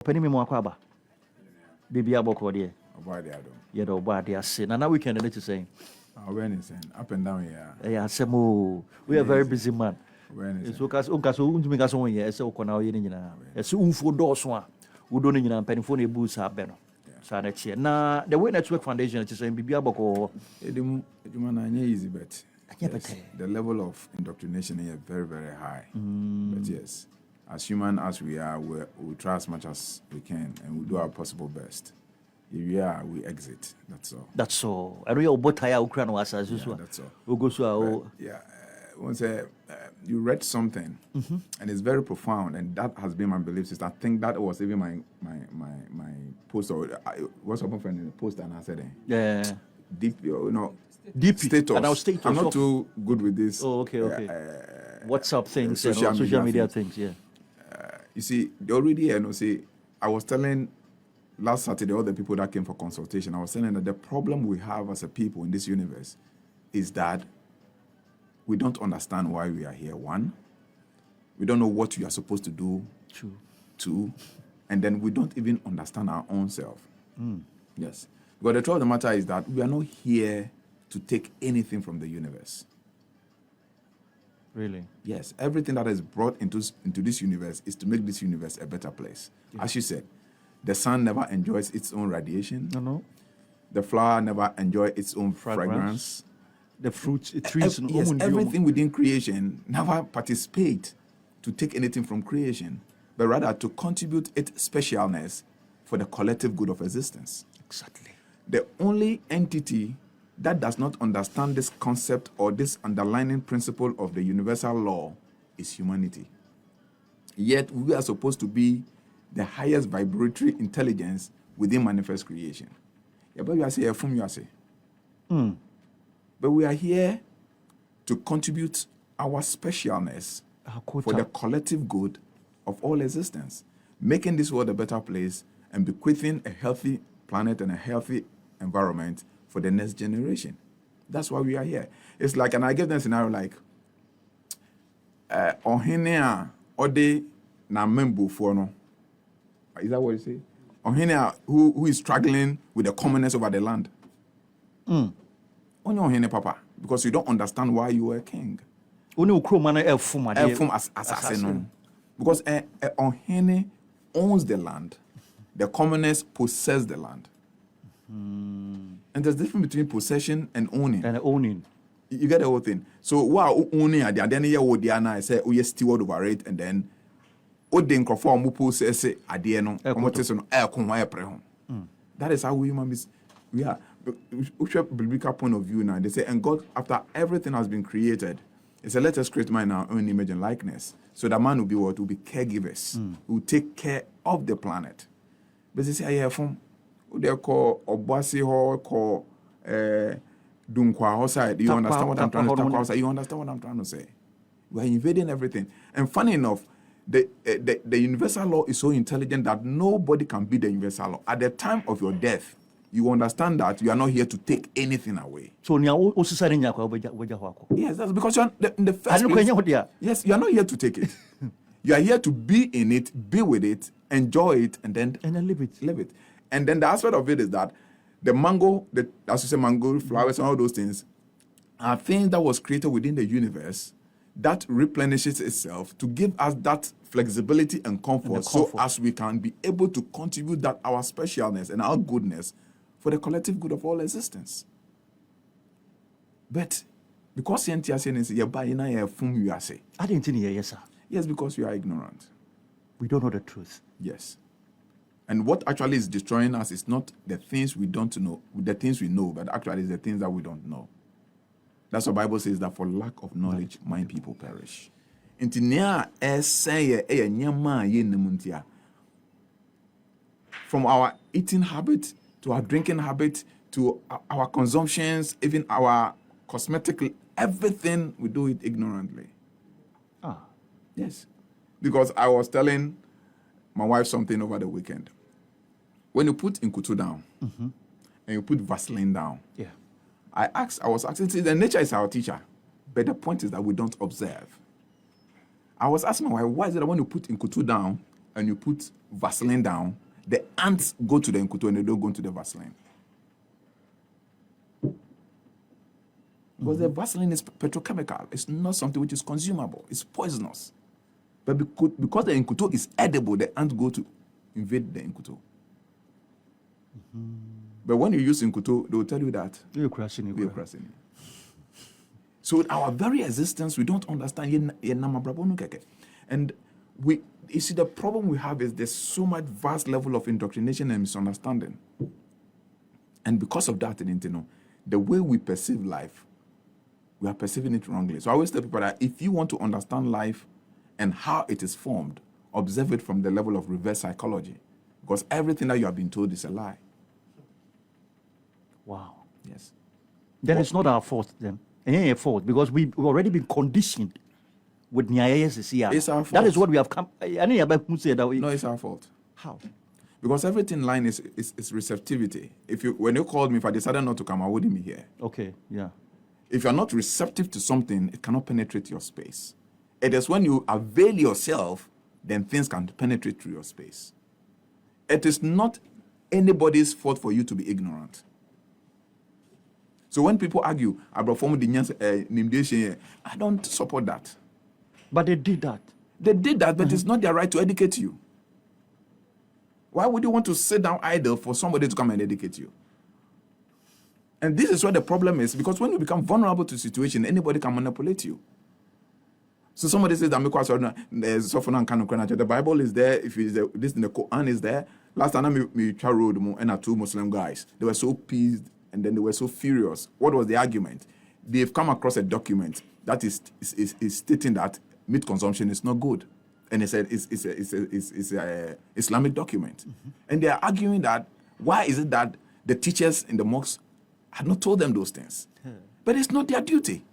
Penny me Mwakaba. Baby Aboko, dear. Yeah, The body I say. Now weekend, let's say. Awareness and up and down here. Yeah, Semo. We are very busy man. Awareness. It's because Uncaso make us on here, so can I in as soon for those one who don't in a penny boots are better. So next year. Now, the Way Network Foundation is saying Bibi Aboko. Easy, but yes, the level of indoctrination is very, very high. But yes, as human as we are, we try as much as we can and we do our possible best. If we are, we exit. That's all. That's all. I know you're both tired Ukraine was as usual. That's all. We'll go to once you read something and it's very profound, and that has been my belief system. I think that was even my post, or what's up friend in the post, and I said, deep, deep status. I'm not too good with this. Oh, okay. WhatsApp things, social media things. Yeah. You see, they already say. I was telling last Saturday all the people that came for consultation. I was saying that the problem we have as a people in this universe is that we don't understand why we are here. One, we don't know what we are supposed to do. Two, and then we don't even understand our own self. Yes. But the truth of the matter is that we are not here to take anything from the universe. Really? Yes. Everything that is brought into this universe is to make this universe a better place. Yeah. As you said, the sun never enjoys its own radiation. No. The flower never enjoys its own fragrance. The fruits, the trees, yes, everything within creation never participate to take anything from creation, but rather to contribute its specialness for the collective good of existence. Exactly. The only entity that does not understand this concept or this underlying principle of the universal law is humanity. Yet we are supposed to be the highest vibratory intelligence within manifest creation. But we are here to contribute our specialness for the collective good of all existence, making this world a better place and bequeathing a healthy planet and a healthy environment for the next generation. That's why we are here. It's like, and I give them a scenario like, Ohenea ode na membu fono. Is that what you say? Ohenea who is struggling with the commonness over the land. Only Ohene Papa, because you don't understand why you are a king. Only Ukromana Elfum as assassin. Because Ohene owns the land. The commoners possess the land. And there's a difference between possession and owning. You get the whole thing. So wow, owning at the end of the day, I say, oh, yes, steward over it, and then Odin conform mupo say adieno, that is how we human beings we are. Which biblical point of view now, they say, and God, after everything has been created, he said, let us create man in our own image and likeness. So that man will be what? Will be caregivers, who will take care of the planet. But they say, I have from they call Obasi Ho, call Dunkwa Hoside. You understand what I'm trying to say? You understand what I'm trying to say? We're invading everything. And funny enough, the universal law is so intelligent that nobody can beat the universal law. At the time of your death, you understand that you are not here to take anything away. So yes, that's because you're in the first place. Yes, you are not here to take it. You are here to be in it, be with it, enjoy it, and then live it. And then the aspect of it is that the mango, as you say, mango flowers and all those things are things that was created within the universe that replenishes itself to give us that flexibility and comfort, so as we can be able to contribute that our specialness and our goodness for the collective good of all existence. But because I didn't yes, sir. Yes, because we are ignorant. We don't know the truth. Yes. And what actually is destroying us is not the things we don't know, the things we know, but actually it's the things that we don't know. That's what the Bible says, that for lack of knowledge, my people perish. From our eating habit, to our drinking habit, to our consumptions, even our cosmetic, everything, we do it ignorantly. Yes. Because I was telling my wife something over the weekend. When you put Nkutu down and you put Vaseline down, I was asking, see, the nature is our teacher, but the point is that we don't observe. I was asking my wife, why is it that when you put Nkutu down, and you put Vaseline down, the ants go to the nkuto and they don't go into the Vaseline. Because the Vaseline is petrochemical. It's not something which is consumable. It's poisonous. But because the nkuto is edible, the ants go to invade the nkuto. But when you use nkuto, they will tell you that You're crashing. So our very existence, we don't understand. And you see, the problem we have is there's so much vast level of indoctrination and misunderstanding. And because of that, the way we perceive life, we are perceiving it wrongly. So I always tell people that if you want to understand life and how it is formed, observe it from the level of reverse psychology. Because everything that you have been told is a lie. Wow. Yes. Then it's not our fault then. It ain't a fault because we've already been conditioned with Nyayes. It's our fault. That is what we have come. I know about who said that way. No, it's our fault. How? Because everything in line is receptivity. When you called me, if I decided not to come, I wouldn't be here. Okay, yeah. If you're not receptive to something, it cannot penetrate your space. It is when you avail yourself, then things can penetrate through your space. It is not anybody's fault for you to be ignorant. So when people argue about I don't support that. But they did that. They did that, but it's not their right to educate you. Why would you want to sit down idle for somebody to come and educate you? And this is where the problem is, because when you become vulnerable to situation, anybody can manipulate you. So somebody says that the Bible is there, if this in the Quran is there. Last time I road and 2 Muslim guys, they were so pissed and then they were so furious. What was the argument? They've come across a document that is stating that meat consumption is not good. And it's a Islamic document. And they are arguing that why is it that the teachers in the mosques had not told them those things? But it's not their duty.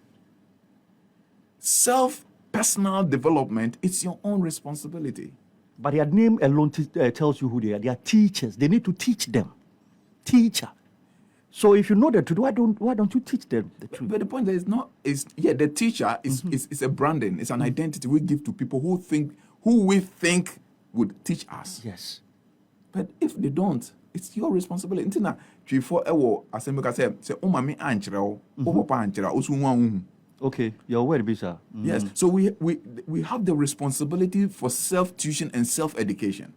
Personal development, it's your own responsibility. But their name alone tells you who they are. They are teachers. They need to teach them. Teacher. So if you know the truth, why don't you teach them the truth? But the point is the teacher is a branding. It's an identity we give to people who we think would teach us. Yes. But if they don't, it's your responsibility. Okay, you're aware, Bishop. Yes. So we have the responsibility for self-tuition and self-education.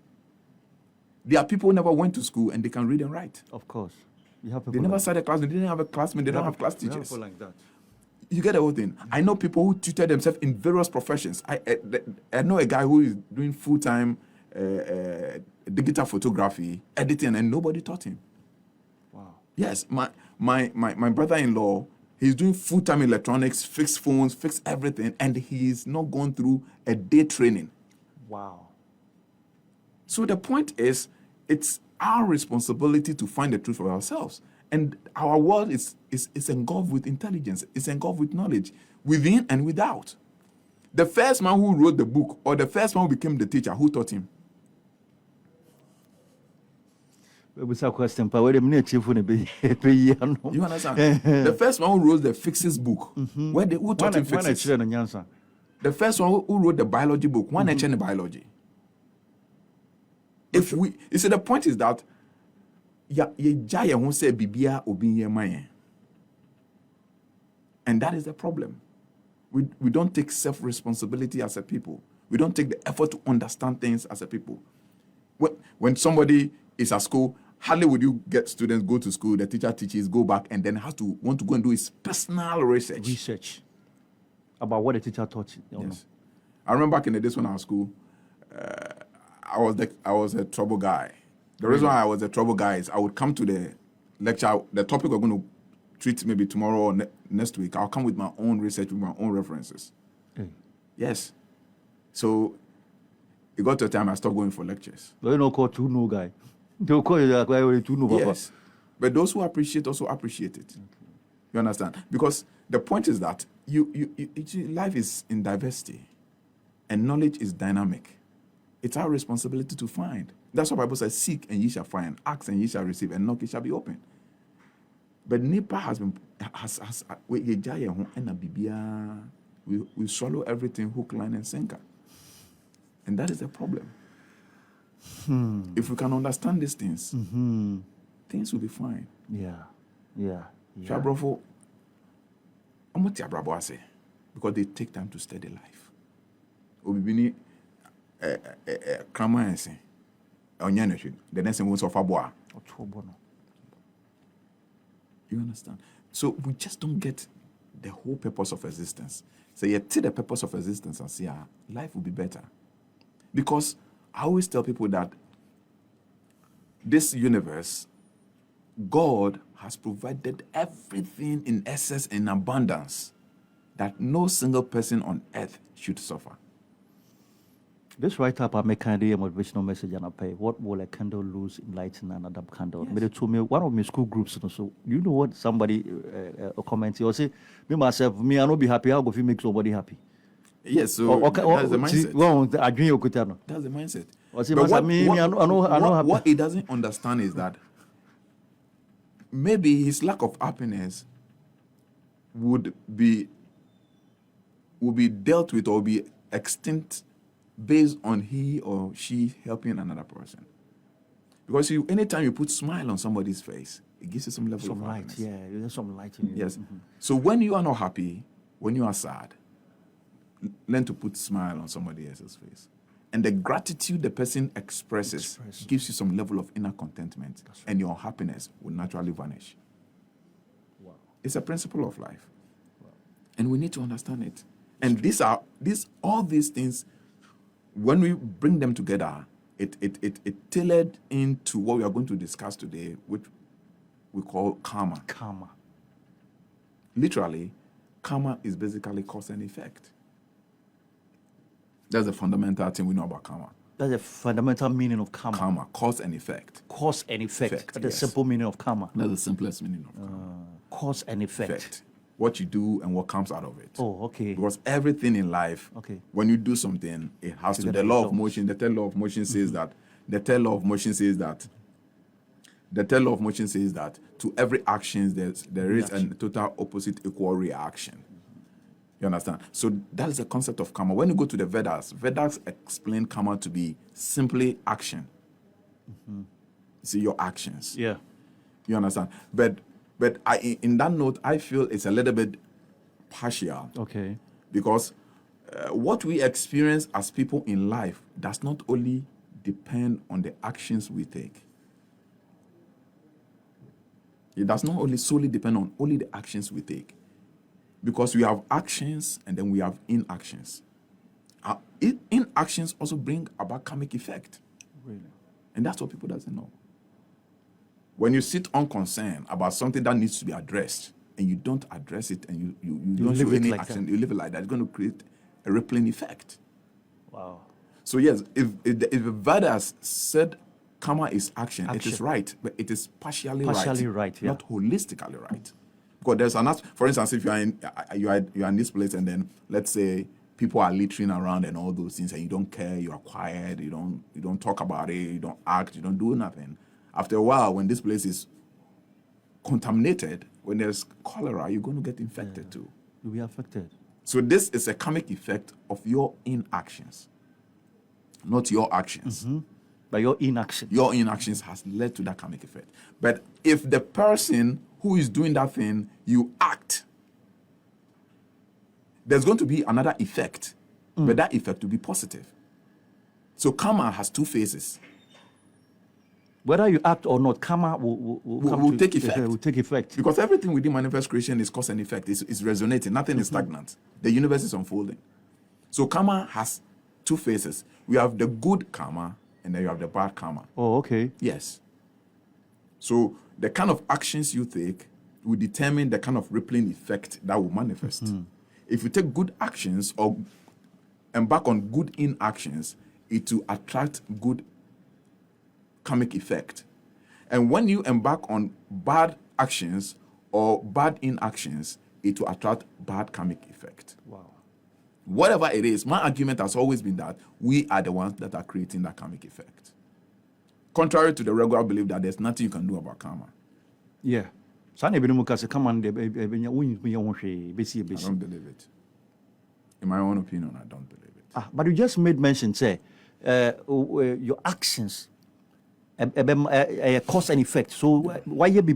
There are people who never went to school and they can read and write. Of course. You have They never started a class. They didn't have a classmate. They don't have class teachers. People like that. You get the whole thing. I know people who tutor themselves in various professions. I know a guy who is doing full-time digital photography, editing, and nobody taught him. Wow. Yes, my brother-in-law, he's doing full-time electronics, fix phones, fix everything, and he's not gone through a day training. Wow. So the point is, it's our responsibility to find the truth for ourselves. And our world is engulfed with intelligence. It's engulfed with knowledge, within and without. The first man who wrote the book, or the first man who became the teacher, who taught him? You understand? The first one who wrote the physics book, who taught him physics? The first one who wrote the biology book, who taught biology? You see, the point is that and that is the problem. We don't take self-responsibility as a people. We don't take the effort to understand things as a people. When somebody is at school, hardly would you get students go to school, the teacher teaches, go back, and then want to go and do his personal research. Research about what the teacher taught you. Yes. I remember back in the days when I was at school, I was a trouble guy. The reason why I was a trouble guy is I would come to the lecture, the topic we're going to treat maybe tomorrow or next week. I'll come with my own research, with my own references. Yes. So it got to a time I stopped going for lectures. But you don't call two no guy. They'll call you that guy with two no. Yes. But those who appreciate also appreciate it. Okay. You understand? Because the point is that life is in diversity and knowledge is dynamic. It's our responsibility to find. That's what the Bible says, seek and ye shall find, ask and ye shall receive, and knock it shall be open. But NEPA we swallow everything hook, line, and sinker. And that is the problem. If we can understand these things, things will be fine. Yeah. Shabrofo, because they take time to study life. Obibini, Krama and say, the next one was of Aboa. You understand? So we just don't get the whole purpose of existence. So you take the purpose of existence and say, life will be better. Because I always tell people that this universe, God has provided everything in excess and abundance that no single person on earth should suffer. This write up I make kind of a motivational message and I pay. What will a candle lose in lighting another candle? Yes. But it told me one of my school groups. So you know what somebody commented or say me myself, me I not be happy. How go you make somebody happy? Yes, so that's the mindset. That's the mindset. But what he doesn't understand is that maybe his lack of happiness would be dealt with or be extinct based on he or she helping another person. Because anytime you put smile on somebody's face, it gives you some level of light. happiness. Yeah, there's some light in you. Yes. So when you are not happy, when you are sad, learn to put smile on somebody else's face. And the gratitude the person expresses gives you some level of inner contentment, right. And your happiness will naturally vanish. Wow. It's a principle of life. Wow. And we need to understand it. And all these things, when we bring them together, it tailored into what we are going to discuss today, which we call karma. Karma. Literally, karma is basically cause and effect. That's the fundamental thing we know about karma. That's the fundamental meaning of karma. Karma, cause and effect. Cause and effect. That's the simple meaning of karma. That's the simplest meaning of karma. Cause and effect. What you do and what comes out of it. Oh, okay. Because everything in life, when you do something, it has to. The law of motion. The third law of motion says that. The third law of motion says that. The third law of motion says that to every action there is a total opposite equal reaction. You understand? So that's the concept of karma. When you go to the Vedas explain karma to be simply action. See your actions. Yeah. You understand? But in that note, I feel it's a little bit partial. Okay. Because what we experience as people in life does not only depend on the actions we take. It does not only solely depend on only the actions we take. Because we have actions and then we have inactions. Inactions also bring about karmic effect. Really? And that's what people doesn't know. When you sit unconcerned about something that needs to be addressed and you don't address it and you don't show any action, you live it like that, it's going to create a rippling effect. Wow. So yes, if Vedas said karma is action, it is right, but it is partially right, not holistically right. Because there's for instance, if you are in this place and then let's say people are littering around and all those things and you don't care, you are quiet, you don't talk about it, you don't act, you don't do nothing. After a while, when this place is contaminated, when there's cholera, you're going to get infected too. You'll be affected. So this is a karmic effect of your inactions, not your actions. But your inaction. Your inactions has led to that karmic effect. But if the person who is doing that thing, you act, there's going to be another effect, but that effect will be positive. So karma has two phases. Whether you act or not, karma will take effect. Will take effect. Because everything within manifest creation is cause and effect. It's resonating. Nothing is stagnant. The universe is unfolding. So karma has two phases. We have the good karma and then you have the bad karma. Oh, okay. Yes. So the kind of actions you take will determine the kind of rippling effect that will manifest. If you take good actions or embark on good inactions, it will attract good karmic effect. And when you embark on bad actions or bad inactions, it will attract bad karmic effect. Wow. Whatever it is, my argument has always been that we are the ones that are creating that karmic effect. Contrary to the regular belief that there's nothing you can do about karma. Yeah. I don't believe it. In my own opinion, I don't believe it. But you just made mention, say, your actions, cause and effect. So why you be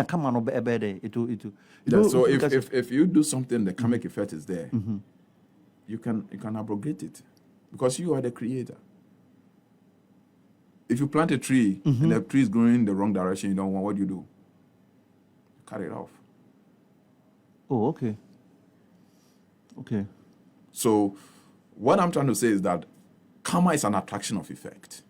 come on it. Yeah, so if you do something, the karmic effect is there. You can abrogate it because you are the creator. If you plant a tree and the tree is growing in the wrong direction, you don't want, what do? You cut it off. Oh, okay. Okay. So what I'm trying to say is that karma is an attraction of effect.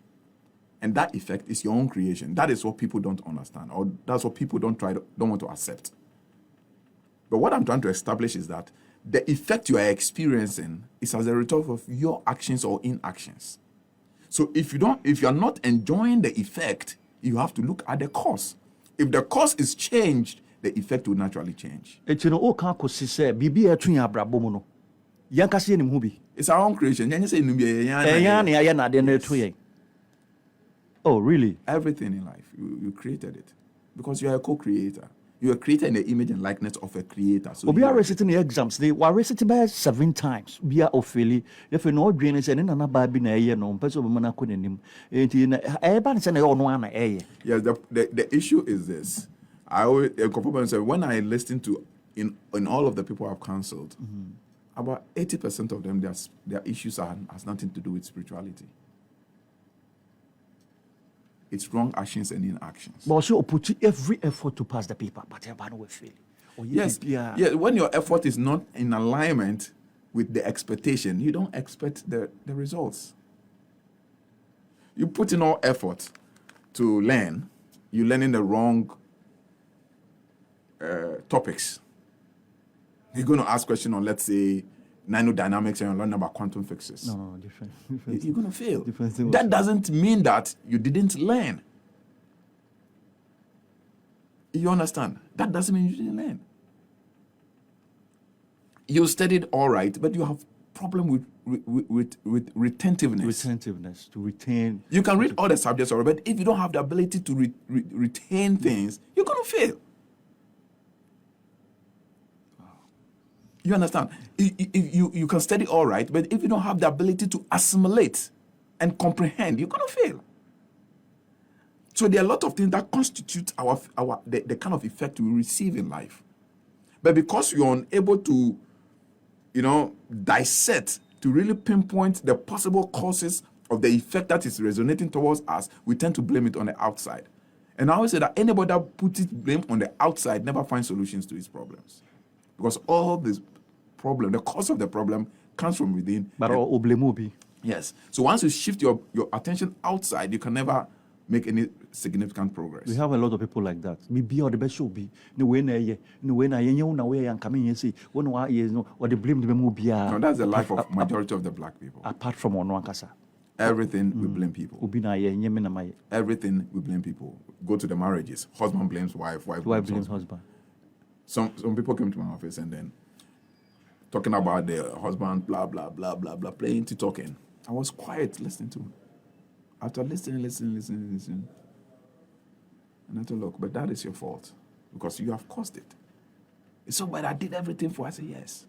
And that effect is your own creation. That is what people don't understand, or that's what people don't want to accept. But what I'm trying to establish is that the effect you are experiencing is as a result of your actions or inactions. So if you are not enjoying the effect, you have to look at the cause. If the cause is changed, the effect will naturally change. It's our own creation. Oh, really? Everything in life, you created it because you are a co-creator. You are created in the image and likeness of a creator. So we are reciting the exams. They were recited by 7 times. We are officially. If you know, drainage and another baby na year no person woman I couldn't him. Yes, the issue is this. I always a couple of say when I listen to in all of the people I've counseled, about 80% of them their issues has nothing to do with spirituality. It's wrong actions and inactions. But also put every effort to pass the paper, but everybody will fail. Yes, yeah. When your effort is not in alignment with the expectation, you don't expect the results. You put in all effort to learn, you're learning the wrong topics. You're going to ask questions on, let's say, nanodynamics and you learn about quantum physics. No, different. You're going to fail. That doesn't mean that you didn't learn. You understand? That doesn't mean you didn't learn. You studied all right, but you have problem with retentiveness. Retentiveness, to retain. You can read all the subjects already, but if you don't have the ability to retain things, you're going to fail. You understand? You can study all right, but if you don't have the ability to assimilate and comprehend, you're going to fail. So there are a lot of things that constitute the kind of effect we receive in life. But because you're unable to, dissect, to really pinpoint the possible causes of the effect that is resonating towards us, we tend to blame it on the outside. And I always say that anybody that puts blame on the outside never finds solutions to his problems. Because all this problem, the cause of the problem, comes from within. But yes. So once you shift your attention outside, you can never make any significant progress. We have a lot of people like that. Maybe the best should be no way and coming and say, or the blame the movie. No, that's the life of majority of the black people. Apart from Onwankasa. Everything we blame people. Everything we blame people. Go to the marriages. Husband blames wife blames husband. Some people came to my office and then talking about their husband, blah, blah, blah, blah, blah, playing to talking. I was quiet listening to him. After listening. And I thought, look, but that is your fault because you have caused it. It's so bad I did everything for. I said, yes,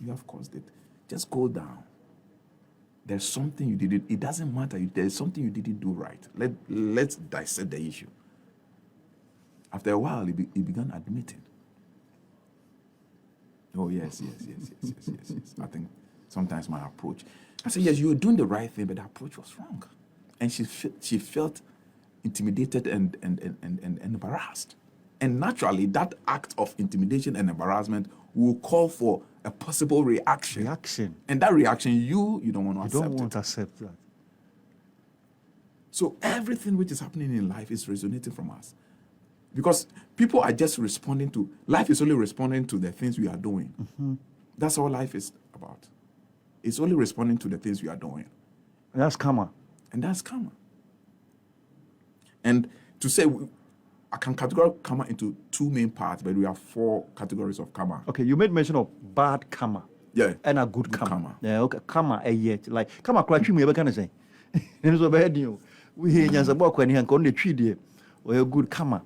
you have caused it. Just go down. There's something you didn't. It doesn't matter. There's something you didn't do right. Let's dissect the issue. After a while, he began admitting. Oh, yes. I think sometimes my approach. I said, yes, you were doing the right thing, but the approach was wrong. And she felt intimidated and embarrassed. And naturally, that act of intimidation and embarrassment will call for a possible reaction. And that reaction, you don't want to accept it. You don't want to accept that. So everything which is happening in life is resonating from us. Because people are just responding to, life is only responding to the things we are doing. Mm-hmm. That's all life is about. It's only responding to the things we are doing. And that's karma. And to say, I can categorize karma into 2 main parts, but we have 4 categories of karma. Okay, you made mention of bad karma. Yeah. And a good karma. Yeah, okay. Karma, yet. Like, karma, quite me, kind of say. It was a bad news. We hear you about when you can only treat you or a good karma.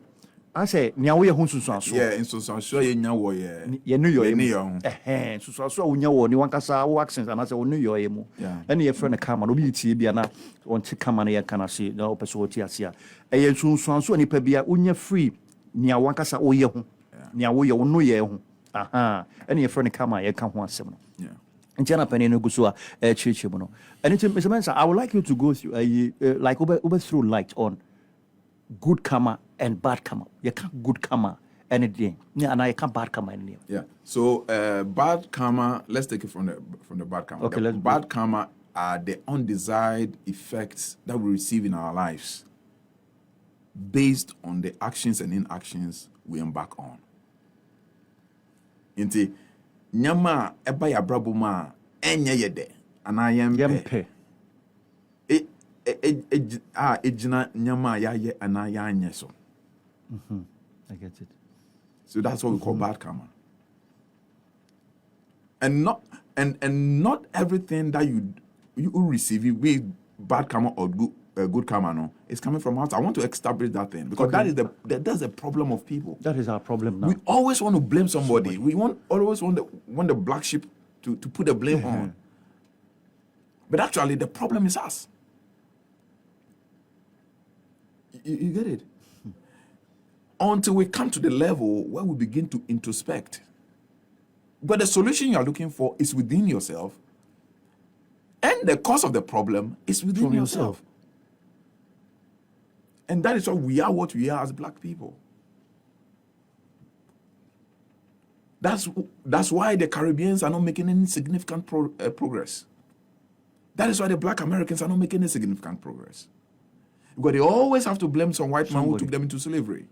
I say, Nya we hun susu so. Yeah, in so sure you know yeah. Ye New York. Susu so unya wo ni wankasa wo accent and I say New York mu. And your friend come and obi tie bia na on te come na ye kana se na opeso tie asia. Eye susu so nipa bia unya free nia wankasa wo ye ho. Nia wo ye wo no ye ho. And your friend come and ye ka ho asem no. Yeah. And Jana Penny no gusua church no. And it's Mr. Mensah, I would like you to go through like over through light on good karma and bad karma. You can't good karma anything. Yeah, and I can't bad karma anything. Yeah. So bad karma, let's take it from the bad karma. Okay, the bad karma are the undesired effects that we receive in our lives based on the actions and inactions we embark on. Inti nyama eba ya brabo ma enye yede anayem Yempe. Ejina nyama ya ye anaya anye so. I get it. So that's what we call bad karma. And not everything that you receive with bad karma or good karma no is coming from outside. I want to establish that thing because that's the problem of people. That is our problem now. We always want to blame somebody. We always want the black sheep to put the blame on. But actually the problem is us. You get it? Until we come to the level where we begin to introspect. But the solution you are looking for is within yourself. And the cause of the problem is within yourself. And that is why we are what we are as black people. That's why the Caribbeans are not making any significant progress. That is why the black Americans are not making any significant progress. Because they always have to blame some white man who took them into slavery.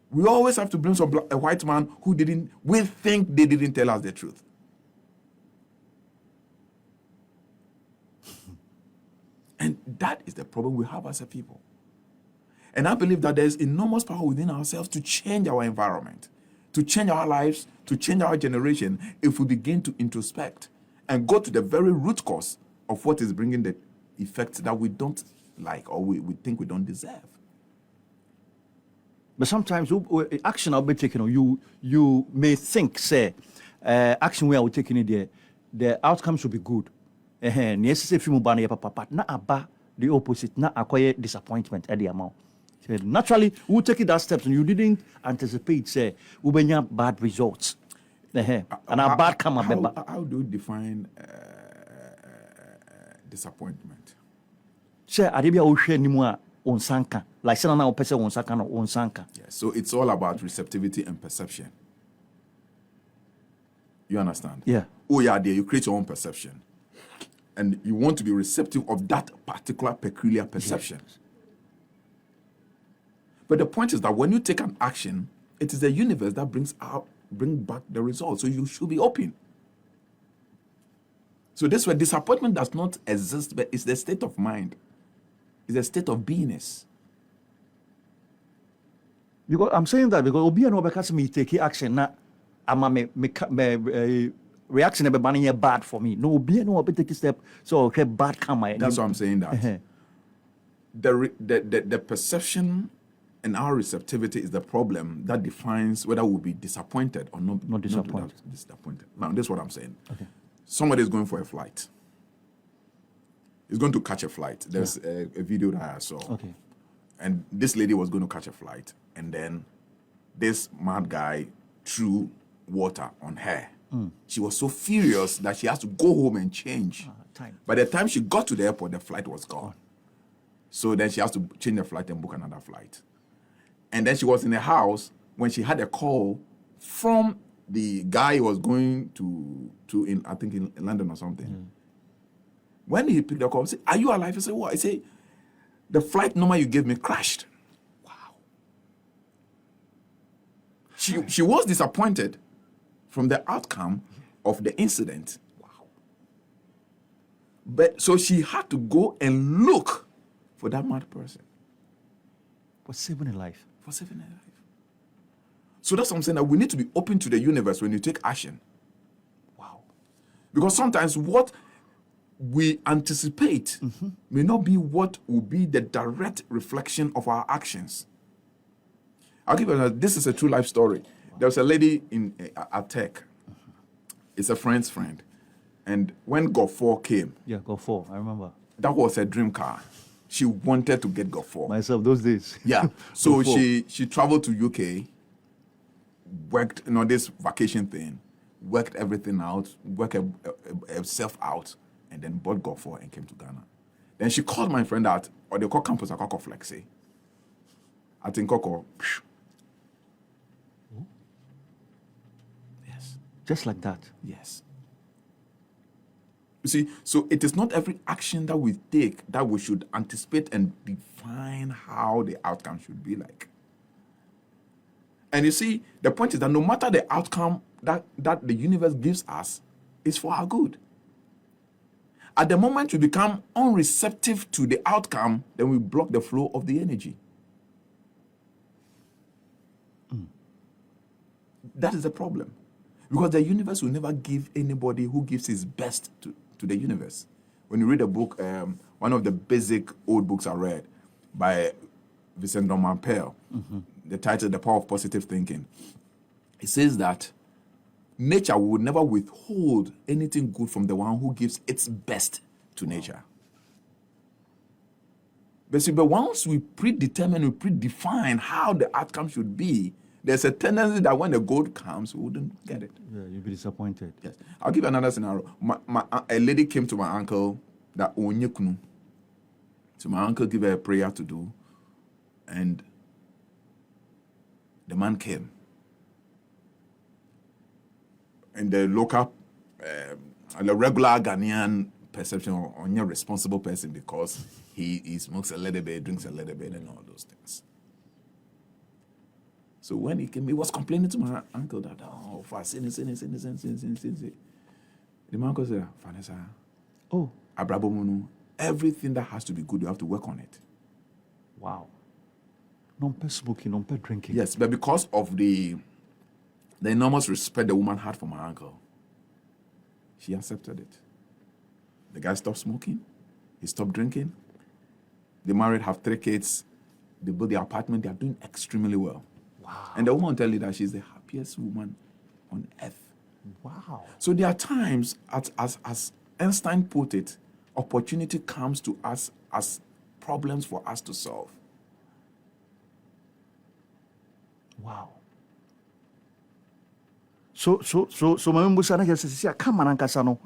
We always have to blame a white man who we think they didn't tell us the truth. And that is the problem we have as a people. And I believe that there's enormous power within ourselves to change our environment, to change our lives, to change our generation if we begin to introspect and go to the very root cause of what is bringing the effects that we don't like or we think we don't deserve. But sometimes action I'll be taking, you may think, say, action where we're taking it the outcome should be good. Yes, if you but not about the opposite, not acquire disappointment at the amount. So naturally, we take that steps and you didn't anticipate, say, we will bad results. And our bad come up. How do you define disappointment? Say, Arabia Ocean Nimua on Sanka, like Sana person on Sanka on Sanka. Yeah, so it's all about receptivity and perception. You understand? Yeah. Oh, yeah, there you create your own perception. And you want to be receptive of that particular peculiar perception. Yes. But the point is that when you take an action, it is the universe that bring back the result. So you should be open. So this way, disappointment does not exist, but it's the state of mind. It's a state of beingness. Because I'm saying that because Obi and Obekasi me take action na reaction be banning bad for me. No Obi and Obi take a step so okay bad karma. That's why I'm saying that. The perception and our receptivity is the problem that defines whether we'll be disappointed or not disappointed. Now, this is what I'm saying. Okay. Somebody is going for a flight. He's going to catch a flight. There's a video that I saw. Okay. And this lady was going to catch a flight. And then this mad guy threw water on her. She was so furious that she has to go home and change. By the time she got to the airport, the flight was gone. So then she has to change the flight and book another flight. And then she was in the house when she had a call from the guy who was going to in I think in London or something. When he picked the call, he said, "Are you alive?" I said, "What?" I said, "The flight number you gave me crashed." Wow. She was disappointed from the outcome of the incident. Wow. But so she had to go and look for that mad person. For saving a life. For saving a life. So that's what I'm saying, that we need to be open to the universe when you take action. Wow. Because sometimes what we anticipate may not be what will be the direct reflection of our actions. I'll give you this is a true life story. There was a lady in at Tech. It's a friend's friend. And when God 4 came, Yeah, got 4. I remember. that was her dream car. She wanted to get God 4. Myself, those days. Yeah. So Go 4. she traveled to UK, worked, this vacation thing, worked everything out, worked herself out, and then bought God 4 and came to Ghana. Then she called my friend out, or they call campus a Coco Flexi. I think Coco. Yes. Just like that. Yes. You see, so it is not every action that we take that we should anticipate and define how the outcome should be like. And you see, the point is that no matter the outcome that the universe gives us, it's for our good. At the moment we become unreceptive to the outcome, then we block the flow of the energy. That is the problem. Because the universe will never give anybody who gives his best to the universe. When you read a book, one of the basic old books I read by Vincent Pell, the title, The Power of Positive Thinking, it says that nature would never withhold anything good from the one who gives its best to nature. But see, but once we predefine how the outcome should be, there's a tendency that when the gold comes, we wouldn't get it. Yeah, you'll be disappointed. Yes. I'll give you another scenario. A lady came to my uncle that Onyekunu. So my uncle gave her a prayer to do, and the man came. And the local, the regular Ghanaian perception on a responsible person because he smokes a little bit, drinks a little bit, and all those things. So when he came, he was complaining to my uncle that, for sin. The man uncle said, Vanessa, Abrabomunu, everything that has to be good, you have to work on it. Wow. Non-per smoking, non-per drinking. Yes, but because of the enormous respect the woman had for my uncle, she accepted it. The guy stopped smoking. He stopped drinking. They married, have 3 kids. They built the apartment. They are doing extremely well. Wow. And the woman will tell you that she's the happiest woman on earth. Wow. So there are times, as Einstein put it, opportunity comes to us as problems for us to solve. Wow. So my member said, come on, Ankasano.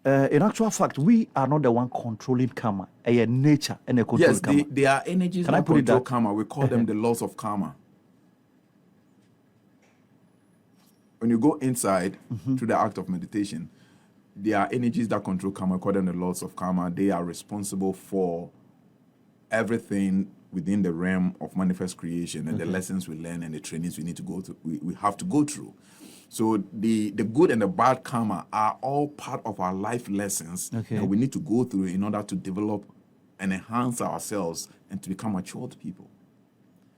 In actual fact, we are not the one controlling karma. Nature and control yes, karma. They are energies Can I that put it control that? karma. We call them the laws of karma. When you go inside to the act of meditation, there are energies that control karma. We call them the laws of karma. They are responsible for everything within the realm of manifest creation and the lessons we learn and the trainings we need to go through. We have to go through. So the good and the bad karma are all part of our life lessons that we need to go through in order to develop and enhance ourselves and to become matured people.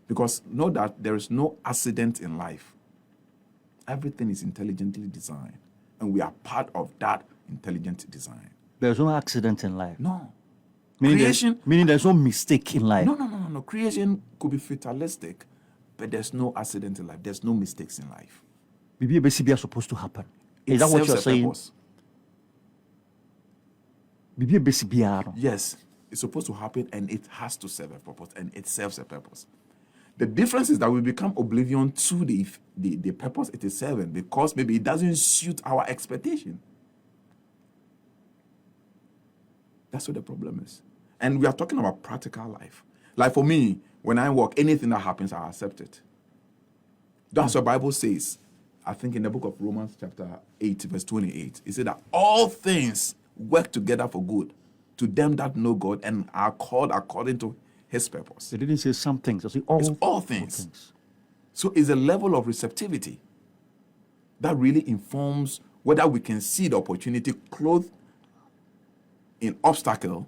Because know that there is no accident in life. Everything is intelligently designed, and we are part of that intelligent design. There's no accident in life. No. Meaning there's no mistake in life. No. Creation could be fatalistic, but there's no accident in life. There's no mistakes in life. BBA supposed to happen. It Is that what serves you're a saying? purpose. BBA Yes, it's supposed to happen, and it has to serve a purpose, and it serves a purpose. The difference is that we become oblivion to the purpose it is serving because maybe it doesn't suit our expectation. That's what the problem is. And we are talking about practical life. Like for me, when I work, anything that happens, I accept it. That's what the Bible says. I think in the book of Romans chapter 8, verse 28, it said that all things work together for good to them that know God and are called according to his purpose. They didn't say some things. They say It's all things. So it's a level of receptivity that really informs whether we can see the opportunity clothed in obstacle,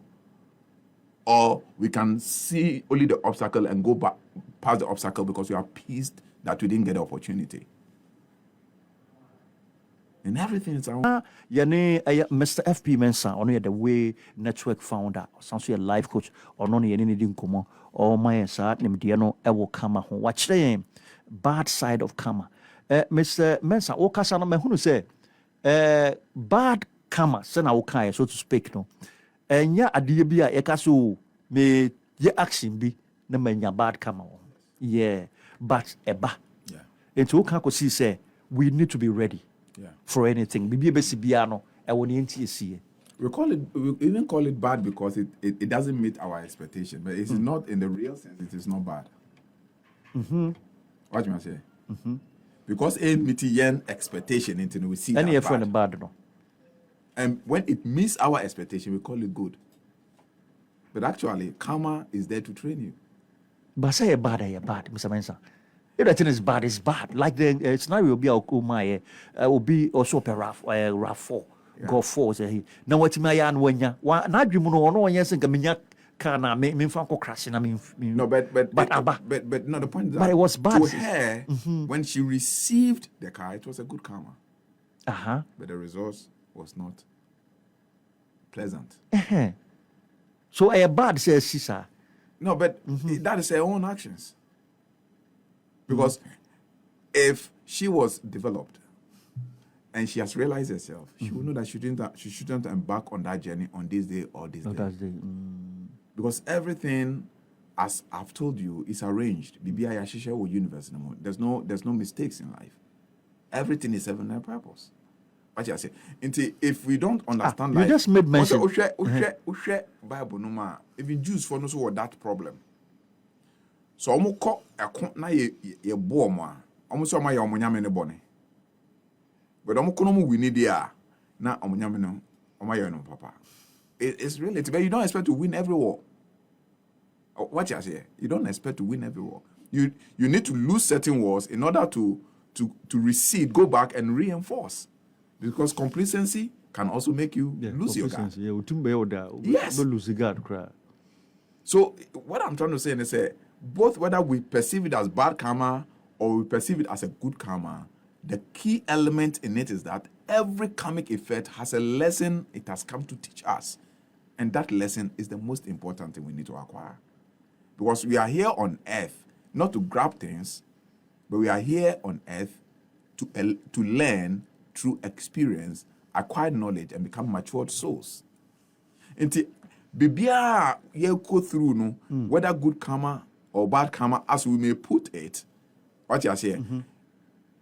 or we can see only the obstacle and go back past the obstacle because we are pissed that we didn't get the opportunity. And everything is around. Yane Mr. FP Mensah, ono the way network founder, sounds a life coach, or no ye ni din komo, or my sa nim diano ewo kama ho. Watch the bad side of karma. Mr. Mensah, o kasa no me hunu say bad karma, se na o so to speak no. Enya adie bi a yeka so me ye action bi na manya bad karma. Yeah, but eba. Yeah. Into o kan ko see say we need to be ready. Yeah. For anything. Bibi besi biano. I want to We even call it bad because it doesn't meet our expectation. But it's not in the real sense, it is not bad. What you must say? Because it meets yen expectation until we see any that friend bad no. And when it meets our expectation, we call it good. But actually, karma is there to train you. But say bad, Mr. Mensah. If that thing is bad, it's bad. Like the scenario will be my will be also per RAF 4. Go 4 say he. Now what my yan when ya na dream no no yes and kaminya kana me fan ko crash na me. No, but no, the point is that but it was bad to her when she received the car, it was a good karma. But the result was not pleasant. So a bad says sister. No, but that is her own actions. Because if she was developed and she has realized herself, she will know that she shouldn't embark on that journey on this day or this day. Because everything, as I've told you, is arranged. Universe. There's no mistakes in life. Everything is serving a purpose. What you say? If we don't understand life, you just made mention. Bible no ma. Even Jews for no so that problem. So omo ko ekon na ye bo omo a omo so ma ye omo nyame ne bone. But omo ko no mo win dia na omo nyame no omo ye no papa. It's really but you don't expect to win every war. What you say? You don't expect to win every war. You need to lose certain wars in order to recede, go back and reinforce. Because complacency can also make you lose your guard. Yes. So what I'm trying to say is both whether we perceive it as bad karma or we perceive it as a good karma, the key element in it is that every karmic effect has a lesson it has come to teach us. And that lesson is the most important thing we need to acquire. Because we are here on earth not to grab things, but we are here on earth to learn through experience, acquire knowledge, and become matured souls. And bibia ye go through no whether good karma or bad karma, as we may put it, what you are saying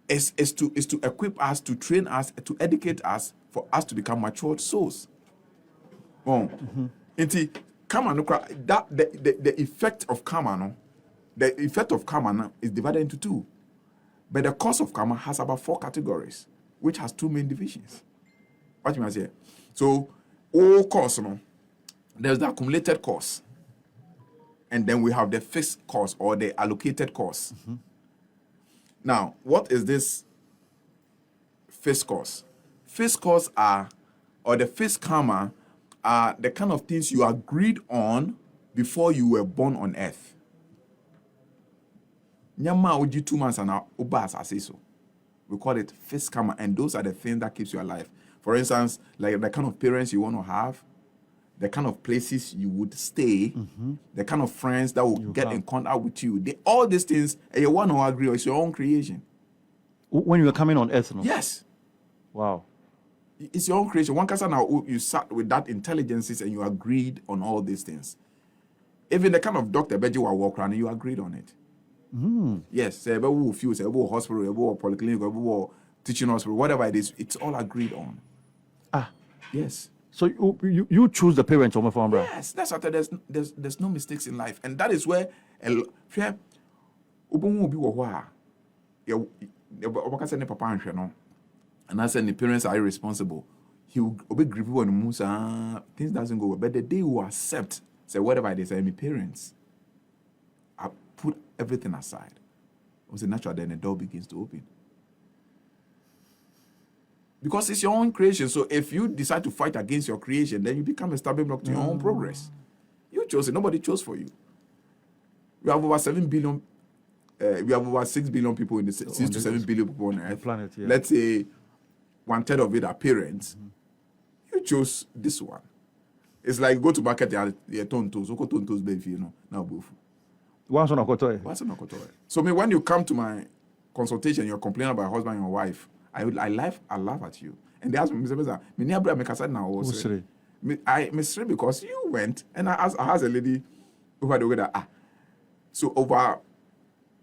is to equip us, to train us, to educate us, for us to become matured souls. Karma no that the effect of karma no, the effect of karma no, is divided into two, but the cause of karma has about 4 categories, which has 2 main divisions. What you must say? So all cause no, there's the accumulated cause, and then we have the fixed cause or the allocated cause. Now, what is this fixed cause? Fixed cause are, or the fixed karma are the kind of things you agreed on before you were born on earth. Nyama oji 2 months and ubas as so. We call it fixed karma, and those are the things that keeps you alive. For instance, like the kind of parents you want to have, the kind of places you would stay, the kind of friends that will get in contact with you. All these things, you want to agree, it's your own creation. When you were coming on earth, no? Yes. Wow. It's your own creation. One person now, you sat with that intelligences and you agreed on all these things. Even the kind of doctor Beji will walk around, you agreed on it. Yes, say about few, say about hospital, about polyclinic, about teaching hospital, whatever it is, it's all agreed on. Yes. So you choose the parents of my family. Yes, that's what there's no mistakes in life, and that is where and I said the parents are irresponsible. He will be grieving on the Musa. Things doesn't go well, but the day you accept, say whatever it is, my parents, I put everything aside. It was natural. Then the door begins to open. Because it's your own creation. So if you decide to fight against your creation, then you become a stumbling block to your own progress. You chose it. Nobody chose for you. We have over 7 billion. We have over 6 billion people in the 6 to 7 billion people on Earth. Planet, yeah. Let's say 1/3 of it are parents, you chose this one. It's like go to market, you tontos, baby, you know, now both. Once on a quarter. So when you come to my consultation, you're complaining about your husband and your wife, I laugh at you. And they ask me, Mr. I mystery because you went and I asked a lady over the way so over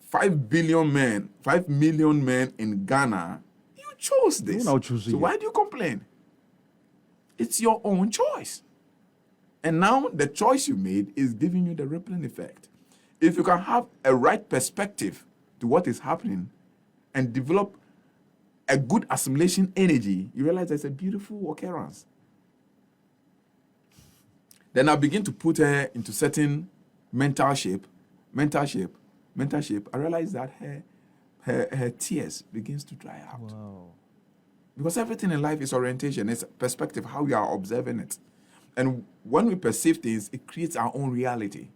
5 million men in Ghana, you chose this. So why do you complain? It's your own choice. And now the choice you made is giving you the rippling effect. If you can have a right perspective to what is happening and develop a good assimilation energy, you realize there's a beautiful occurrence. Then I begin to put her into certain mental shape. I realize that her tears begins to dry out. Wow. Because everything in life is orientation, it's perspective, how you are observing it. And when we perceive things, it creates our own reality.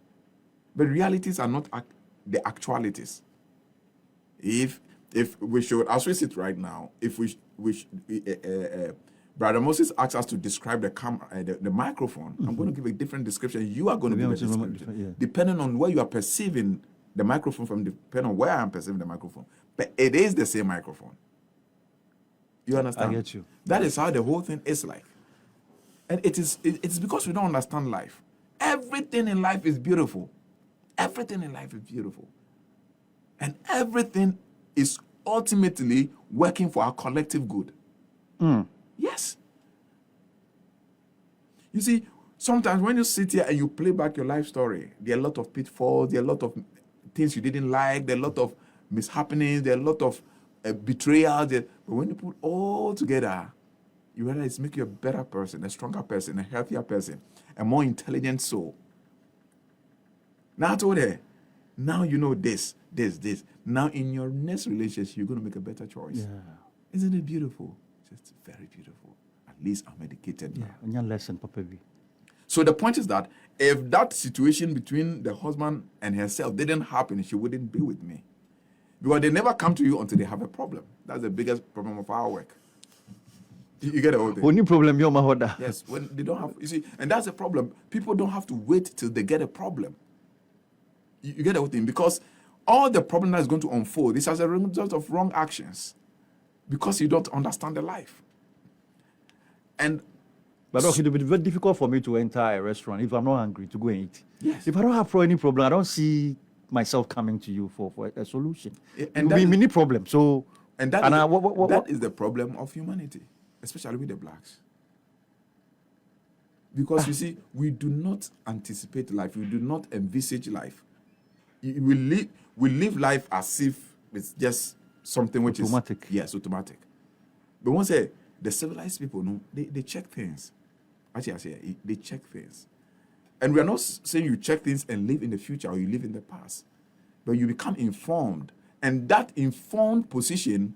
But realities are not the actualities. If we should, as we sit right now, if Brother Moses asks us to describe the microphone, I'm going to give a different description. You are going to give a description, depending on where you are perceiving the microphone from, depending on where I am perceiving the microphone. But it is the same microphone. You understand? I get you. That is how the whole thing is like. And it's because we don't understand life. Everything in life is beautiful. Everything in life is beautiful. And everything is ultimately working for our collective good. Yes. You see, sometimes when you sit here and you play back your life story, there are a lot of pitfalls, there are a lot of things you didn't like, there are a lot of mishappenings, there are a lot of betrayals. But when you put all together, you realize it's making you a better person, a stronger person, a healthier person, a more intelligent soul. Now I told her, now you know this. Now in your next relationship, you're going to make a better choice. Yeah. Isn't it beautiful? It's very beautiful. At least I'm educated now. And your lesson, Papa. So the point is that if that situation between the husband and herself didn't happen, she wouldn't be with me. Because they never come to you until they have a problem. That's the biggest problem of our work. You get the whole thing? Only problem, you're my hoda. Yes, when they don't have, you see, and that's the problem. People don't have to wait till they get a problem. You get the whole thing? Because all the problem that is going to unfold is as a result of wrong actions. Because you don't understand the life. But okay, it will be very difficult for me to enter a restaurant if I'm not hungry to go and eat. Yes. If I don't have any problem, I don't see myself coming to you for a solution. And it will be many problems. So, that is the problem of humanity, especially with the blacks. Because you see, we do not anticipate life. We do not envisage life. We live life as if it's just something which automatic. Yes, automatic. But once the civilized people, no, they check things. Actually, I say they check things. And we are not saying you check things and live in the future or you live in the past. But you become informed. And that informed position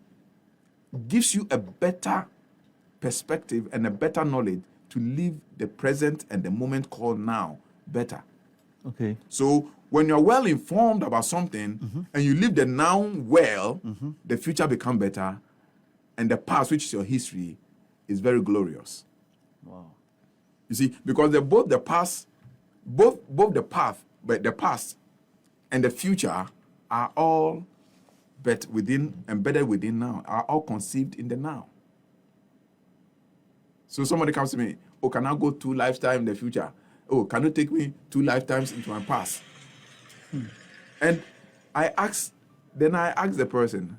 gives you a better perspective and a better knowledge to live the present and the moment called now better. Okay. So when you're well informed about something and you live the now well, the future become better, and the past, which is your history, is very glorious. Wow. You see, because both the past and the future are all embedded within now, are all conceived in the now. So somebody comes to me, oh, can I go 2 lifetimes in the future? Oh, can you take me 2 lifetimes into my past? And I ask the person,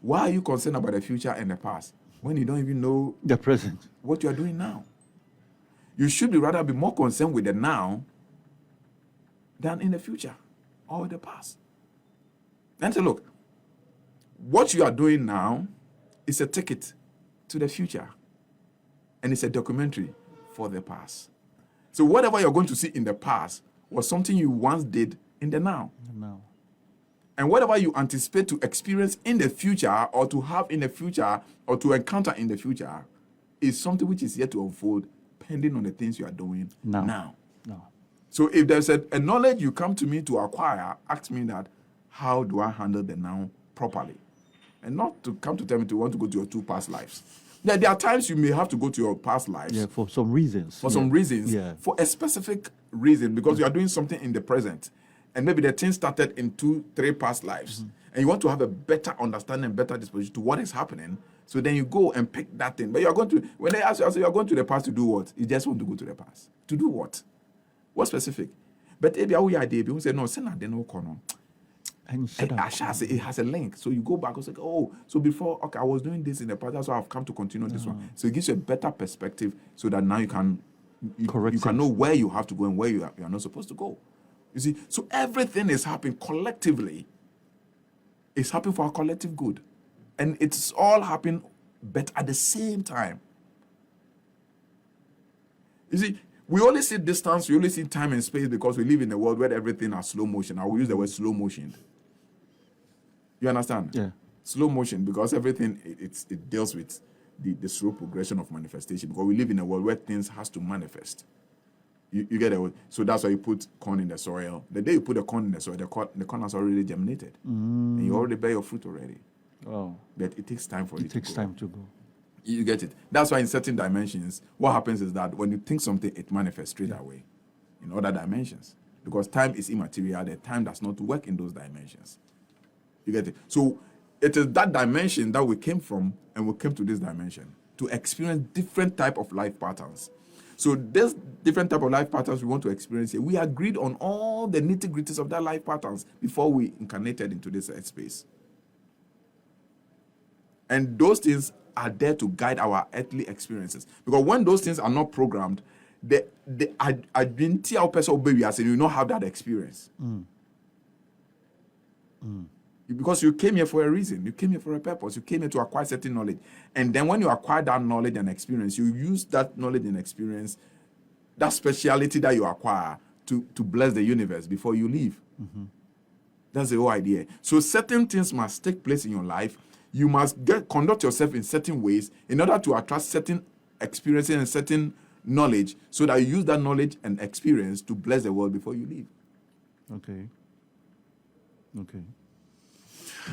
why are you concerned about the future and the past when you don't even know the present, what you are doing now? You should rather be more concerned with the now than in the future or the past. And say, look, what you are doing now is a ticket to the future, and it's a documentary for the past. So whatever you're going to see in the past was something you once did in the now. now. And whatever you anticipate to experience in the future or to have in the future or to encounter in the future is something which is yet to unfold pending on the things you are doing now. So if there's a knowledge you come to me to acquire, ask me that, how do I handle the now properly? And not to come to tell me to want to go to your 2 past lives. There are times you may have to go to your past lives. Yeah, for some reasons. For some reasons. Yeah. For a specific reason, because you are doing something in the present. And maybe the thing started in 2-3 past lives. And you want to have a better understanding, better disposition to what is happening. So then you go and pick that thing. But you are going to, when they ask you, you are going to the past to do what? You just want to go to the past. To do what? What specific? But if you are there, you say, no, send that, no corner. And It has a link. So you go back and say, oh, so before, okay, I was doing this in the past, so I've come to continue this one. So it gives you a better perspective so that now you can know where you have to go and where you are not supposed to go. You see, so everything is happening collectively. It's happening for our collective good. And it's all happening, but at the same time. You see, we only see distance, we only see time and space because we live in a world where everything is slow motion. I will use the word slow motion. You understand? Yeah. Slow motion, because everything, it deals with the slow progression of manifestation, because we live in a world where things has to manifest. You get it? So that's why you put corn in the soil. The day you put the corn in the soil, the corn has already germinated. And you already bear your fruit already. Oh. But it takes time for it to go. It takes time to go. You get it? That's why in certain dimensions, what happens is that when you think something, it manifests straight away in other dimensions. Because time is immaterial, the time does not work in those dimensions. You get it? So it is that dimension that we came from, and we came to this dimension to experience different type of life patterns. So this different type of life patterns we want to experience here, we agreed on all the nitty-gritties of that life patterns before we incarnated into this earth space. And those things are there to guide our earthly experiences. Because when those things are not programmed, the identity of person baby as you not have that experience. Because you came here for a reason, you came here for a purpose, you came here to acquire certain knowledge. And then when you acquire that knowledge and experience, you use that knowledge and experience, that speciality that you acquire to bless the universe before you leave. That's the whole idea. So certain things must take place in your life. You must conduct yourself in certain ways in order to attract certain experiences and certain knowledge, so that you use that knowledge and experience to bless the world before you leave. Okay.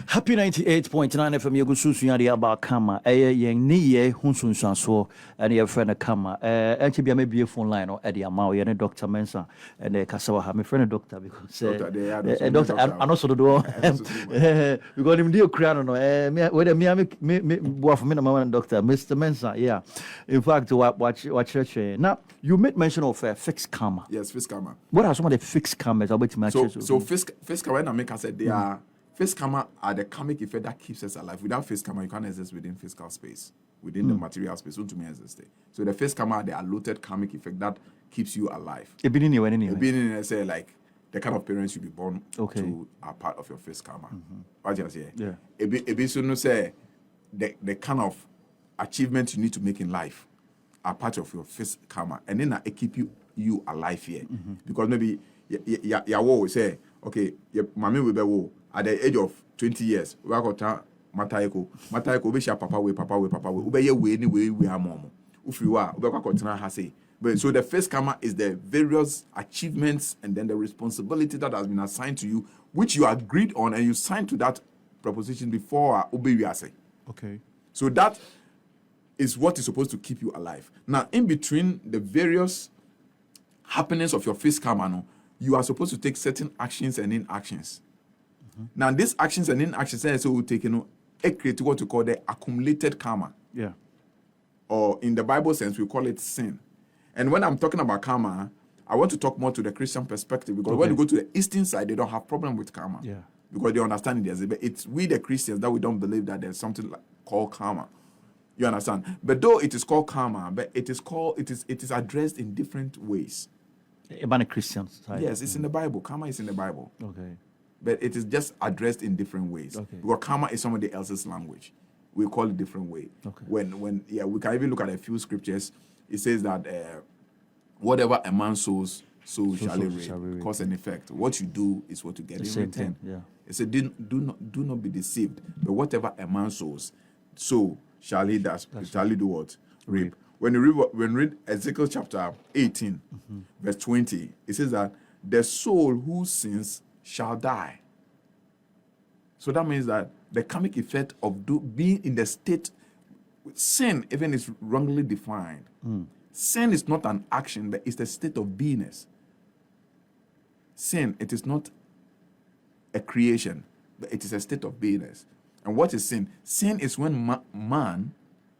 Happy 98.9 FM yegu susu yadi aba kama yen ni ye hunsunsanso and your friend kama enche bia me be phone line or edi ama ye ne Dr. Mensah and kasawa ha me friend doctor because doctor I no so do because him dey kura no me boa for me na man doctor Mr. Mensah. Yeah, in fact watch church now you made mention of fixed karma. Yes, fixed karma. What are some of the fixed karmas about my church? So fixed karma, when I make I said they are fixed karma are the karmic effect that keeps us alive. Without fixed karma, you can't exist within physical space, within the material space. Don't to me exist. So the fixed karma are the allotted karmic effect that keeps you alive. It been anywhere. Being say like the kind of parents you be born to are part of your fixed karma. What you say? Yeah. It be so no say the kind of achievements you need to make in life are part of your fixed karma, and then it keep you alive here. Because maybe ya will say, okay, mommy will be wo. At the age of 20 years, we are going to Matayeko, we share papa we. We be we anyway, we are mom. If you are, we are going to say. But so the first karma is the various achievements and then the responsibility that has been assigned to you, which you agreed on and you signed to that proposition before obey we say. Okay. So that is what is supposed to keep you alive. Now, in between the various happenings of your first karma, you are supposed to take certain actions and inactions. Now, these actions and inactions also will take, create what we call the accumulated karma. Yeah. Or in the Bible sense, we call it sin. And when I'm talking about karma, I want to talk more to the Christian perspective, because when you go to the Eastern side, they don't have problem with karma. Yeah. Because they understand it. But it's we, the Christians, that we don't believe that there's something called karma. You understand? But though it is called karma, but it is addressed in different ways. About the Christian side. Yes, it's in the Bible. Karma is in the Bible. Okay. But it is just addressed in different ways. Okay. Because karma is somebody else's language. We call it different way. Okay. When we can even look at a few scriptures. It says that whatever a man sows, so shall he reap. Cause and effect. What you do is what you get in return. Thing, yeah. It said, do not be deceived. But whatever a man sows, so shall he do what? Reap. When you read Ezekiel chapter 18, verse 20, it says that the soul who sins shall die. So that means that the karmic effect of being in the state sin even is wrongly defined. Sin is not an action, but it's a state of beingness. Sin, it is not a creation, but it is a state of beingness. And what is sin? Sin is when man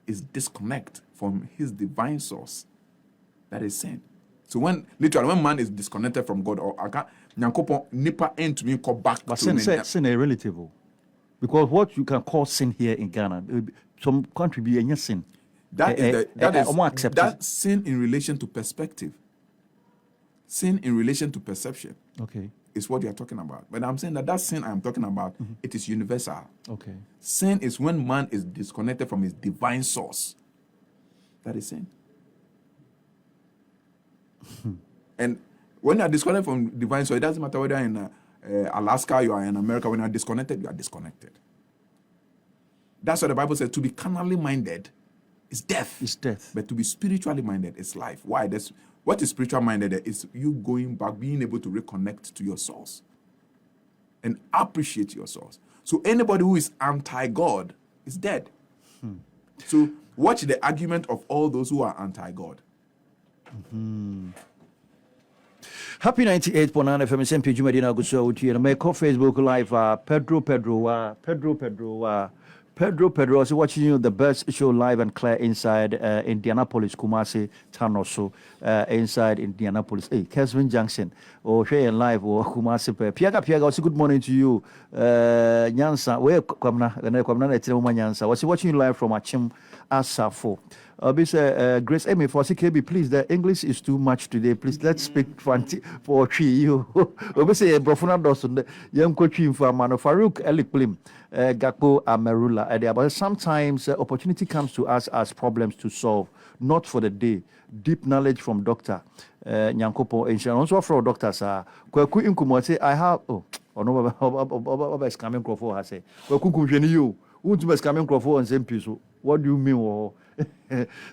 is disconnected from his divine source. That is sin. So when man is disconnected from God, or nipa end to me call back but to sin is relative. Because what you can call sin here in Ghana, some country be any sin. That sin in relation to perspective. Sin in relation to perception. Okay. Is what you are talking about. But I'm saying that sin I'm talking about, it is universal. Okay. Sin is when man is disconnected from his divine source. That is sin. And when you are disconnected from divine source, it doesn't matter whether in Alaska, you are in America. When you are disconnected, you are disconnected. That's what the Bible says. To be carnally minded is death. It's death. But to be spiritually minded is life. Why? What is spiritual minded? Is you going back, being able to reconnect to your source and appreciate your source. So anybody who is anti-God is dead. So watch the argument of all those who are anti-God. Happy 98.9 FM SMP Jumadina Guso Uti and make Facebook Live Pedro is watching you the best show live and clear inside Indianapolis Kumasi town also inside Indianapolis. Hey, Keswin Junction or Shay and live or Kumasi Piaga also good morning to you. Nyansa where Kwamna Nyansa was watching you live from Achim Asafo. Grace Amy for CKB, please. The English is too much today. Please let's speak for you. Obviously, Brofuna Dawson, young coaching for Mano Farouk Eliklim, Gakpo Amerula. But sometimes opportunity comes to us as problems to solve, not for the day. Deep knowledge from Doctor Nyankopo and also from doctors. Kweku Inkumo say, I have. Oh no, is coming Crawford has said. Kweku you. Who's best coming Crawford and same piece? What do you mean?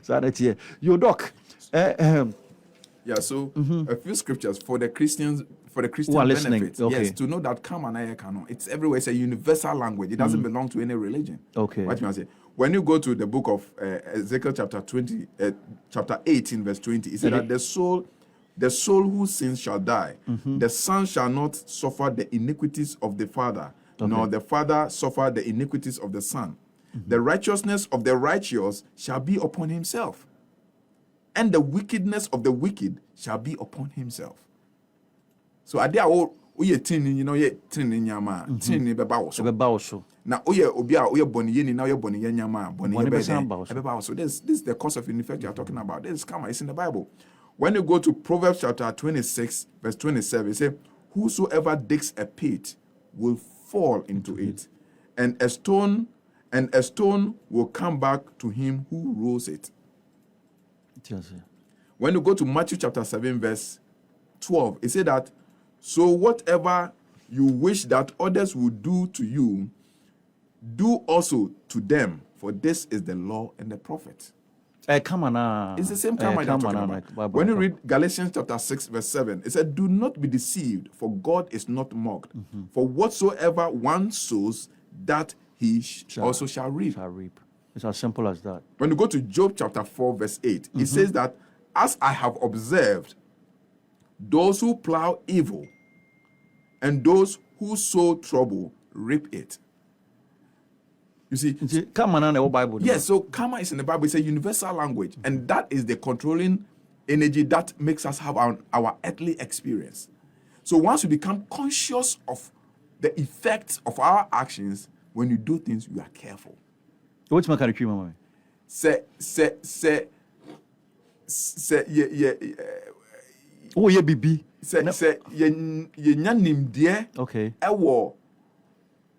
So that's here. Your doc. Yeah, so a few scriptures for the Christian benefit. Okay. Yes, to know that come and I cannot. It's everywhere. It's a universal language. It doesn't belong to any religion. Okay. What you say? When you go to the book of Ezekiel chapter 18, verse 20, it said that the soul who sins shall die. The son shall not suffer the iniquities of the father, nor the father suffer the iniquities of the son. The righteousness of the righteous shall be upon himself, and the wickedness of the wicked shall be upon himself. So I dare ye tin, ye tin nyama, tin be bawo. Now oye boni ye ni now ye boni ye nyama, boni ye be. So this is the cause of effect you are talking about. This is karma. It's in the Bible. When you go to Proverbs chapter 26, verse 27, it says, "Whosoever digs a pit will fall into it, and a stone will come back to him who rolls it." When you go to Matthew chapter 7, verse 12, it says that, "So whatever you wish that others will do to you, do also to them, for this is the law and the prophet." Come on. It's the same karma I'm talking about. When you read Galatians chapter 6, verse 7, it said, "Do not be deceived, for God is not mocked. For whatsoever one sows, that he also shall reap." It's as simple as that. When you go to Job chapter 4, verse 8, it says that, "As I have observed, those who plow evil and those who sow trouble reap it." You see, karma in the Bible. Yes, so karma is in the Bible. It's a universal language, and that is the controlling energy that makes us have our earthly experience. So once we become conscious of the effects of our actions, when you do things, you are careful. What's my kind of mama? Say, oh, yeah, baby. Say, ye nyanim deɛ. Okay. Ɛwɔ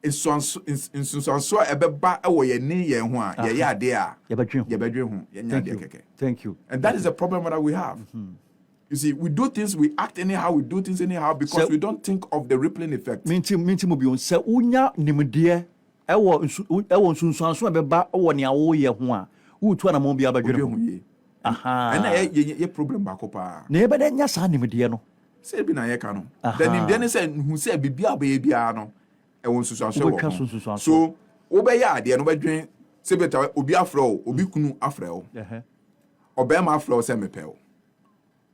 nsunsuanso ɛbɛba ɛwɔ yɛ ni yɛn ho a yɛyɛ adeɛ a yɛbɛdwe ho yɛnya adeɛ kɛkɛ. Thank you. And that is the problem that we have. You see, we do things, we act anyhow, we do things anyhow because we don't think of the rippling effect. Minti mo bi on se unya nimdeɛ ɛwɔ nsunsuanso ɛbɛba ɛwɔ nea wo yɛ ho a utu na mo bi abadwe ho. Aha. And ye problem baako pa. Na yɛbɛda nya saa nimdeɛ no. Say bi na yɛ ka no. The nimdeɛ ne sɛ hu sɛ bibia abɛyɛ bia no ɛwɔ nsunsuanso wɔ ho. So wobɛyɛ adeɛ no bɛdwen Say better obi afro, obi kunu afro. Obema afro say me peo.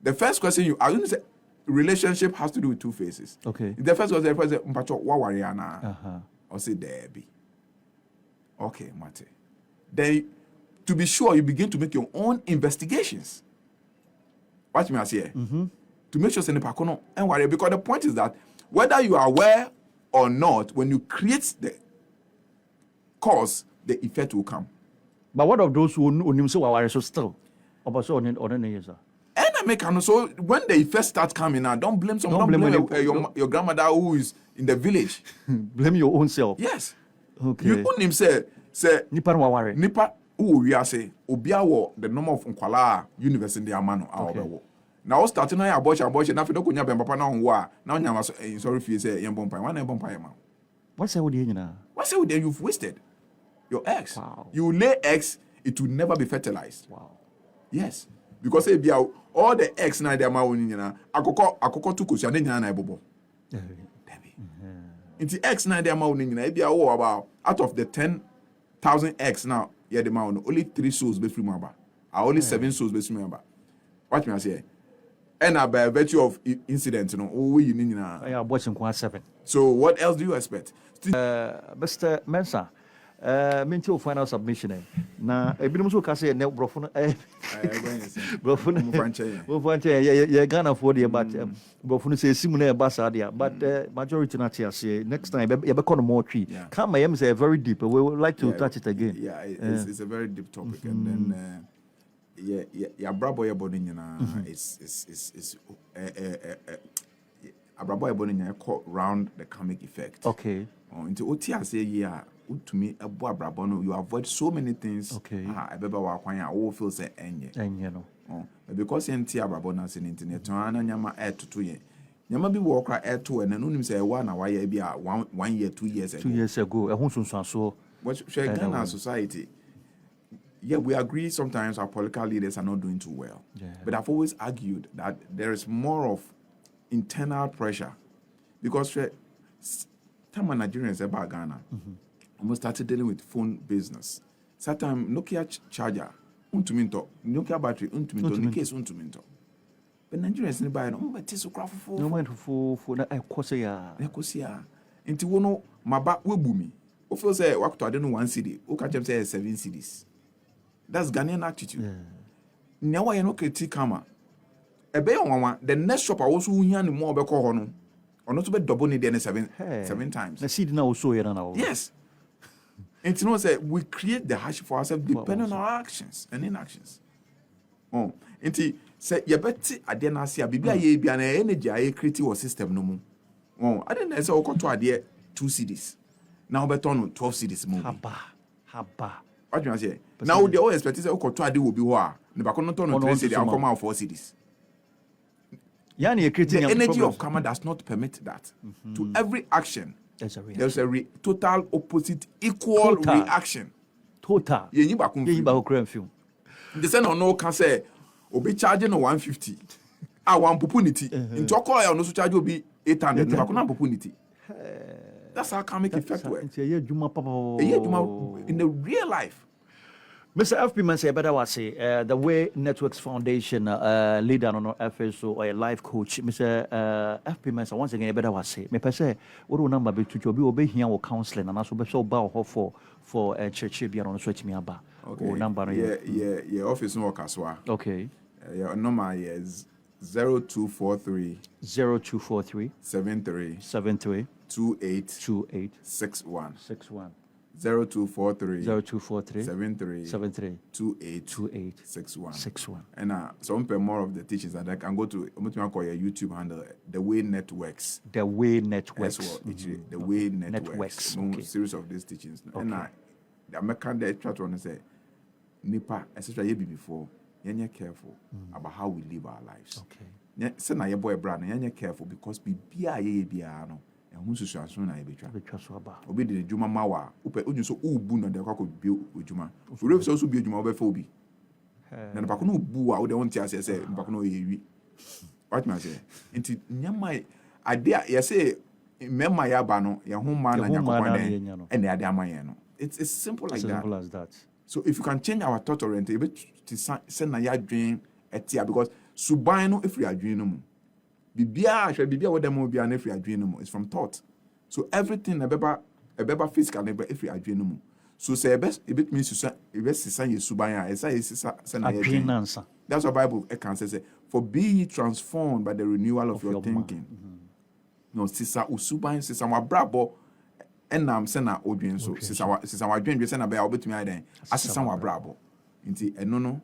The first question you are going to say relationship has to do with two phases. Okay. The first was the person mpacho wa wariana. Or say there be. Okay, mate. Then to be sure you begin to make your own investigations. Watch me as here. To make sure say ne pakono and worry, because the point is that whether you are aware or not, when you create the cause, the effect will come. But what of those who onim so waware so still? About so on years. And I make so when the effect starts coming out, don't blame someone. Don't blame your grandmother who is in the village. Blame your own self. Yes. Okay. You put him say nipa waware. Nipa who we are say obia wo the number of nkwala university amano awo. Now starting na abortion na fe no konya papa na onwo a na onya so sorry fie say yem bompa one bompa ma. What say with you nyina? What say with you've wasted your eggs. Wow. You lay eggs, it will never be fertilized. Wow. Yes. Because all the eggs na dey ma woni nyina akoko to kosu ade nyina na ebobo. Debi. Inti eggs na dey ma woni nyina e bia wo about out of the 10,000 eggs now yeah the ma only 3 souls be free maba. Only 7 souls be free maba. Watch me say. And by virtue of incident, we need I watching 7. So what else do you expect? Mr. Mensah, mental final submission. Now, a bit of say no brofun. Brofun, yeah, Ghana for the but brofun say similar bassadia, but majority not here say next time you become more tree. Come, I am say very deep. We would like to touch it again. Yeah, it's a very deep topic, and then. Yeah, brabo ya body nyina is abrabo ya body nyina call round the karmic effect. Okay. Into otia say yeah, utumi abo abrabo no you avoid so many things. Okay. Ebeba wa kwan ya wo feel say enye no. Because enti abrabo na say internet na nyama etutu ye. Nyama bi wo kra eto na no nim say wa na wa ya bi a 1 year 2 years ago. 2 years ago. Ehun sunsun so. What Ghana society. Yeah, we agree sometimes our political leaders are not doing too well. Yeah. But I've always argued that there is more of internal pressure. Because time Nigerians about Ghana, we started dealing with phone business. Sometimes Nokia charger, untuminto, Nokia battery, untuminto, in case untuminto. But Nigerians never buy no, but it's so crap for. No, for na ekosia. Ekosia. Inti wono maba webumi. O feel say wakuto I don't know 1 cedi. O catch them say 7 cedis. That's Ghanaian attitude. Now I no critique kama. Ebe yon the next shop I also hear ni more be call hono. Or not to be double need any 7 times. The seed now also here now. Yes. And you know say we create the hash for ourselves depending on our actions and inactions. Oh, enti say ye beti ade na ase bibia ye bia na energy aye create our system no mu. Oh, I didn't say okoto ade 2 cedis. Now better on 12 cedis more. Haba. What you say? Now the all expect is okoto ade will be wa. Ne ba kono turn 3 cedis and come out 4 cedis. Yani creating the energy of karma does not permit that. To every action, there's a total opposite equal reaction. Total. Ye ba kun film. The same no can say obi charging 150. One opportunity. Into call ya no so charge obi 800 ne ba kun opportunity. That's how karmic effect works. In the real life. Mr. FP Mensah, better was say the way Networks Foundation leader on FSO or a life coach, Mr. FP Mensah, once again, better was say, me per se, what number be to be obey here or counseling and also be so bow for a church be on switch me about. Okay. Number yeah, office no work as well. Okay. Your number is 0243 73 28 61 0243 73 28 61. And some more of the teachings that I can go to call your YouTube handle The Way Networks. The Way Networks. Well, The Way Networks. Okay. Series of these teachings. Okay. And the American they try to say Nipa, especially before, you're careful about how we live our lives. Okay. Say na your boy brand, you're careful because be no. And who should answer na ebetwa obi de djuma mawa upe onyu so ubu na de kwako bi ojuma ore so bi ojuma obefa obi na ba ko no ubu a wo de won ti ase se ba ko no yewi what me say enti nyama ade a ye say Remember Yabano, Yahuma and Yahuma and the Adamayano. It's simple like that. Simple as that. So if you can change our thought orientation, to send a dream at tia because Subino if we are dreaming. Bibia should be what them will be an if we are dreaming. It's from thought. So everything a beba physical if we are dreaming. So say best a bit means to say Subaya, as I send a dream. Answer. That's what Bible can say. For be ye transformed by the renewal of your thinking. No, sisa usuban sisa wa brabo enam se na odwen so sisa wa dwen se na be obetumi adan asesa wa brabo nti eno no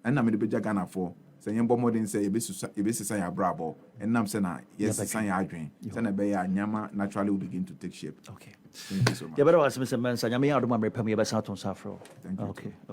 enam de beja Ghana for se yembo modern say ebesisa ya brabo enam se na yes sisa ya adwen se na be ya nyama naturally will begin to take shape. Okay. Thank you so much. Yeah, but I was Mr. Mensah. Nyame adom amrepam ye besa ton safro. Thank you. Okay.